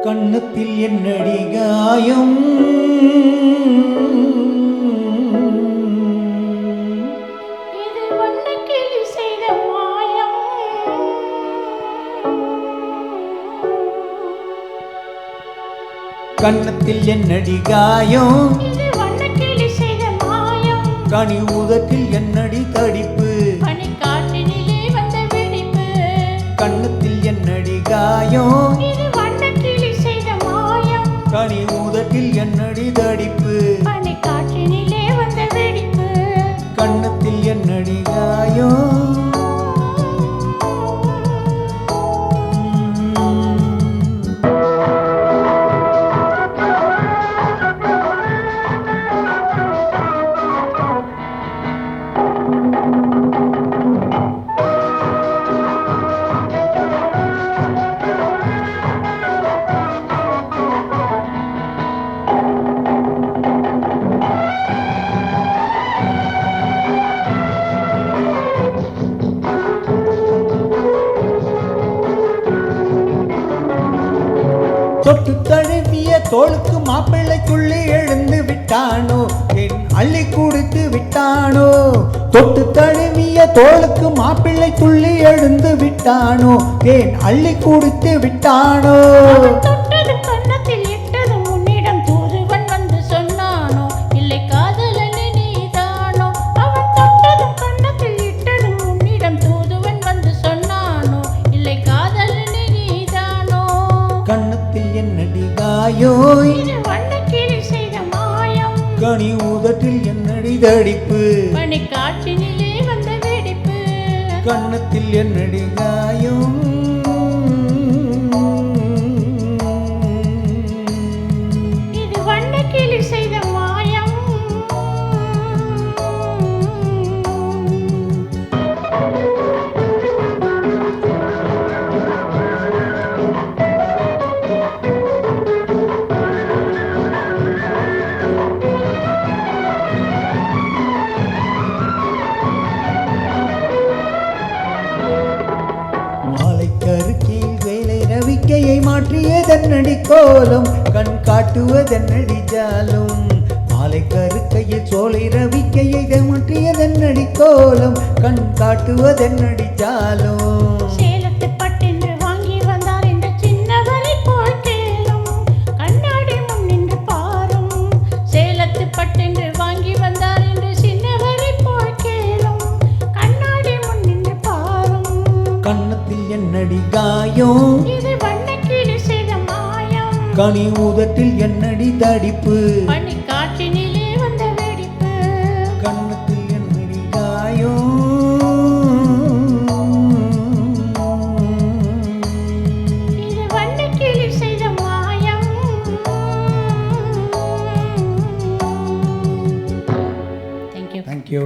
கண்ணத்தில் என்னடி காயம் இது வண்ணக்கிளி செய்த மாயம் கண்ணத்தில் என்னடி காயம் இது வண்ணக்கிளி செய்த மாயம் கனி உதட்டில் என்னடி தடிப்பு பனிக்காற்றினிலே வந்த வெடிப்பு கண்ணத்தில் என்னடி காயம் இது வண்ணக்கிளி செய்த மாயம் கனி உதட்டில் என்னடி தடிப்பு பனிக்காற்றினிலே வந்த வெடிப்பு கண்ணத்தில் என்னடி காயம் தொட்டு தழுவிய தோளுக்கு மாப்பிள்ளைக்குள்ளே எழுந்து விட்டானோ என் அள்ளி கொடுத்து விட்டானோ தொட்டு தழுவிய தோளுக்கு மாப்பிள்ளைக்குள்ளே எழுந்து விட்டானோ ஏன் அள்ளி கொடுத்து விட்டானோ தொட்டது கன்னத்தில் இட்டது உன்னிடம் தூதுவன் வந்து சொன்னானோ இல்லை காதலனே நீதானோ அவன் தொட்டது கன்னத்தில் இட்டது உன்னிடம் தூதுவன் வந்து சொன்னானோ இல்லை காதலனே நீதானோ கண்ணத்தில் என்னடி காயோ இது வண்ணக்கிளி செய்த மாயம் கனி உதட்டில் என்னடி தடிப்பு பனிக்காற்றினிலே வந்த வெடிப்பு கண்ணத்தில் என்னடி காயம் இது வண்ணக்கிளி செய்த மாயம் மாலைக்கருக்கில் வேலை ரவிக்கையை மாற்றியதன்னடி கோலம் கண் காட்டுவதன்னடி ஜாலும் மாலைக்கருக்கையில் சோலை ரவிக்கையை மாற்றியதன்னடி கோலம் கண் காட்டுவதன்னடி ஜாலும் சேலத்து பட்டென்று வாங்கி வந்தார் இந்த சின்னவரை போல் கேளும் கண்ணாடி முன் நின்று பாரும் சேலத்து பட்டென்று வாங்கி வந்தார் என்று சின்னவரை போல் கேளும் கண்ணாடி முன் நின்று பாரும் கண்ணத்தில் என்னடி காயம் இது வண்ணக்கிளி செய்த மாயம் கனி உதட்டில் என்னடி தடிப்பு பனிக்காற்றினிலே வந்த வெடிப்பு கண்ணத்தில் என்னடி காயம் இது வண்ணக்கிளி செய்த மாயம் தேங்க்யூ